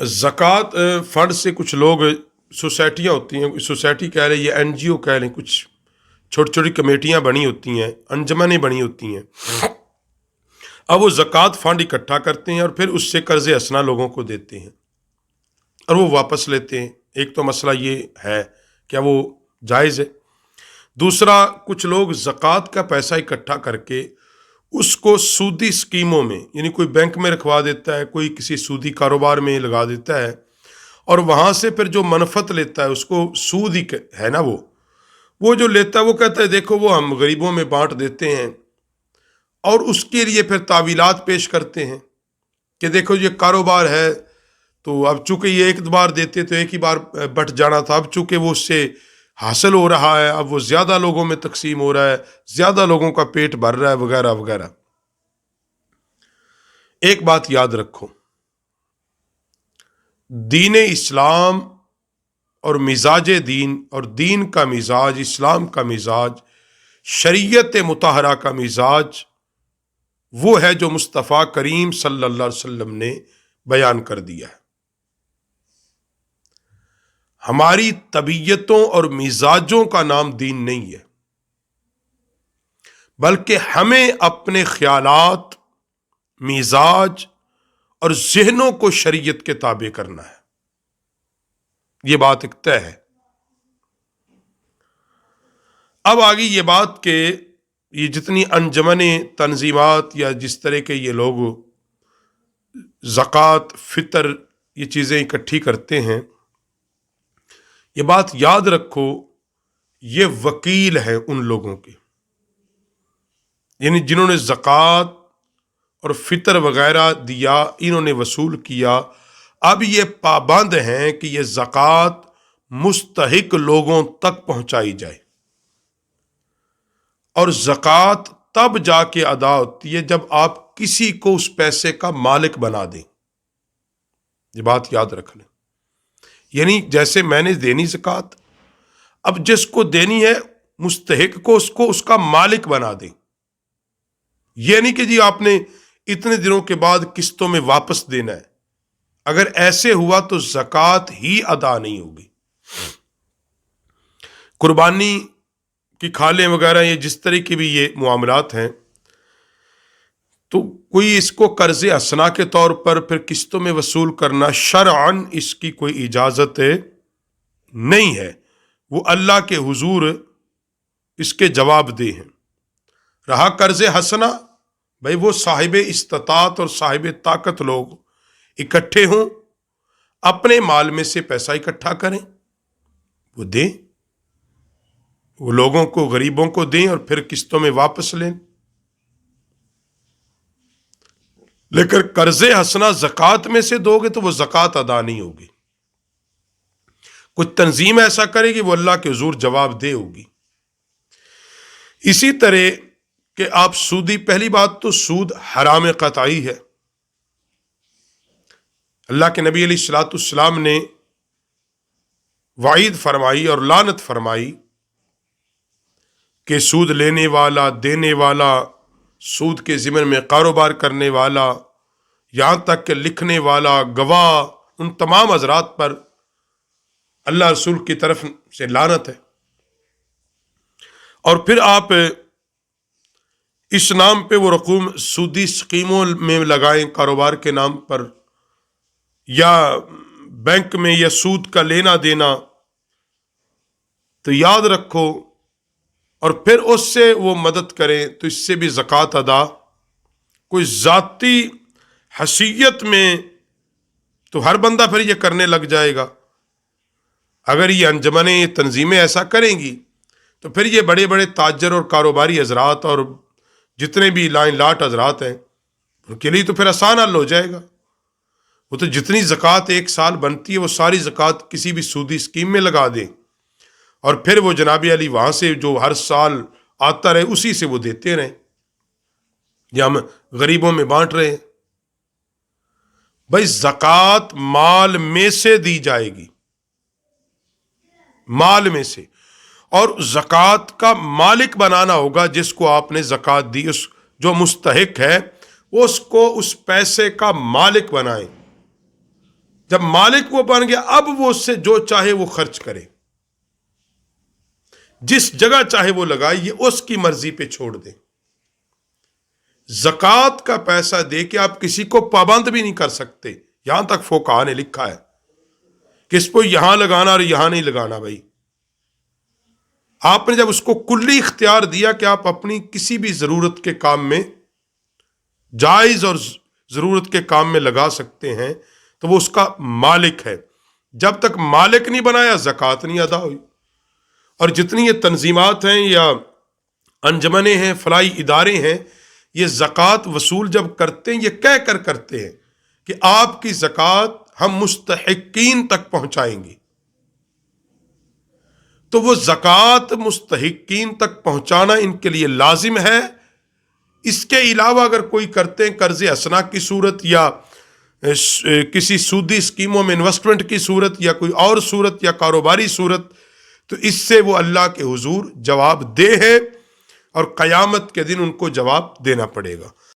ज़कात फंड से कुछ लोग, सोसाइटियाँ होती हैं, सोसाइटी कह लें या एनजीओ कह लें, कुछ छोटी छोटी कमेटियाँ बनी होती हैं, अंजमनें बनी होती हैं। अब वो ज़कात फंड इकट्ठा करते हैं और फिर उससे कर्ज़ हसना लोगों को देते हैं और वो वापस लेते हैं। एक तो मसला ये है, क्या वो जायज़ है? दूसरा, कुछ लोग ज़कात का पैसा इकट्ठा करके उसको सूदी स्कीमों में, यानी कोई बैंक में रखवा देता है, कोई किसी सूदी कारोबार में लगा देता है और वहाँ से फिर जो मनफत लेता है उसको सूद ही है ना, वो जो लेता है वो कहता है देखो वो हम गरीबों में बांट देते हैं, और उसके लिए फिर तावीलात पेश करते हैं कि देखो ये कारोबार है, तो अब चूंकि ये एक बार देते तो एक ही बार बट जाना था, अब चूंकि वो उससे हासिल हो रहा है, अब वो ज़्यादा लोगों में तकसीम हो रहा है, ज़्यादा लोगों का पेट भर रहा है, वगैरह वगैरह। एक बात याद रखो, दीन इस्लाम और मिजाज दीन, और दीन का मिजाज, इस्लाम का मिजाज, शरीयत मुतहरा का मिजाज वो है जो मुस्तफ़ा करीम सल्लल्लाहु अलैहि वसल्लम ने बयान कर दिया है। हमारी तबीयतों और मिजाजों का नाम दीन नहीं है, बल्कि हमें अपने ख्यालात, मिजाज और जहनों को शरीयत के ताबे करना है। ये बात एक तय है। अब आगे ये बात कि ये जितनी अंजमने, तंजीमात या जिस तरह के ये लोग ज़कात, फितर, ये चीज़ें इकट्ठी करते हैं, ये बात याद रखो, ये वकील हैं उन लोगों के, यानी जिन्होंने ज़कात और फितर वगैरह दिया, इन्होंने वसूल किया। अब ये पाबंद हैं कि ये ज़कात मुस्तहिक लोगों तक पहुंचाई जाए, और ज़कात तब जाके अदा होती है जब आप किसी को उस पैसे का मालिक बना दें। ये बात याद रख लें। यानी जैसे मैंने देनी ज़कात, अब जिसको देनी है मुस्तहिक को, उसको उसका मालिक बना दें। यह नहीं कि जी आपने इतने दिनों के बाद किस्तों में वापस देना है। अगर ऐसे हुआ तो ज़कात ही अदा नहीं होगी। कुर्बानी की खालें वगैरह, ये जिस तरह की भी ये मामलात हैं, तो कोई इसको कर्ज हसना के तौर पर फिर किस्तों में वसूल करना, शरअन इसकी कोई इजाज़त नहीं है। वो अल्लाह के हुजूर इसके जवाबदेह हैं। रहा कर्ज हसना, भाई वो साहिब इस्तात और साहिब ताकत लोग इकट्ठे हों, अपने माल में से पैसा इकट्ठा करें, वो दें, वो लोगों को, गरीबों को दें और फिर किस्तों में वापस लें। लेकिन कर्जे हसना ज़कात में से दोगे तो वो ज़कात अदा नहीं होगी। कुछ तंजीम ऐसा करेगी, वो अल्लाह के हुजूर जवाबदेह होगी। इसी तरह कि आप सूदी, पहली बात तो सूद हराम क़तई है। अल्लाह के नबी अलैहिस्सलाम ने वाइद फरमाई और लानत फरमाई कि सूद लेने वाला, देने वाला, सूद के ज़िम्मे में कारोबार करने वाला, यहाँ तक कि लिखने वाला, गवाह, उन तमाम हजरात पर अल्लाह रसूल की तरफ से लानत है। और फिर आप इस नाम पे वो रकूम सूदी स्कीमों में लगाएं, कारोबार के नाम पर, या बैंक में, या सूद का लेना देना, तो याद रखो, और फिर उससे वो मदद करें तो इससे भी ज़कात अदा। कोई ज़ाती हसीयत में तो हर बंदा फिर ये करने लग जाएगा। अगर ये अंजमनें, ये तंजीमें ऐसा करेंगी तो फिर ये बड़े बड़े ताजर और कारोबारी हजरात और जितने भी लाइन लाट हजरात हैं, उनके लिए तो फिर आसान हल हो जाएगा। वो तो जितनी ज़कात एक साल बनती है वो सारी ज़कात किसी भी सूदी स्कीम में लगा दें, और फिर वो जनाब अली वहाँ से जो हर साल आता रहे उसी से वो देते रहें, या हम गरीबों में बांट रहे हैं। भाई ज़कात माल में से दी जाएगी, माल में से, और ज़कात का मालिक बनाना होगा जिसको आपने ज़कात दी, उस जो मुस्तहिक है उसको उस पैसे का मालिक बनाएं। جب مالک وہ بن گیا اب وہ اس سے جو چاہے وہ خرچ کرے، جس جگہ چاہے وہ لگائے، یہ اس کی مرضی پہ چھوڑ دے۔ زکوٰۃ کا پیسہ دے کے آپ کسی کو پابند بھی نہیں کر سکتے، یہاں تک فقہا نے لکھا ہے کہ اس کو یہاں لگانا اور یہاں نہیں لگانا۔ بھائی آپ نے جب اس کو کلی اختیار دیا کہ آپ اپنی کسی بھی ضرورت کے کام میں، جائز اور ضرورت کے کام میں لگا سکتے ہیں، تو وہ اس کا مالک ہے۔ جب تک مالک نہیں بنایا زکوٰۃ نہیں ادا ہوئی۔ اور جتنی یہ تنظیمات ہیں یا انجمنیں ہیں، فلاحی ادارے ہیں، یہ زکوٰۃ وصول جب کرتے ہیں، یہ کہہ کر کرتے ہیں کہ آپ کی زکوٰۃ ہم مستحقین تک پہنچائیں گے۔ تو وہ زکوٰۃ مستحقین تک پہنچانا ان کے لیے لازم ہے۔ اس کے علاوہ اگر کوئی کرتے ہیں قرض حسنہ کی صورت یا کسی سودی اسکیموں میں انویسٹمنٹ کی صورت یا کوئی اور صورت یا کاروباری صورت، تو اس سے وہ اللہ کے حضور جواب دہ ہے اور قیامت کے دن ان کو جواب دینا پڑے گا۔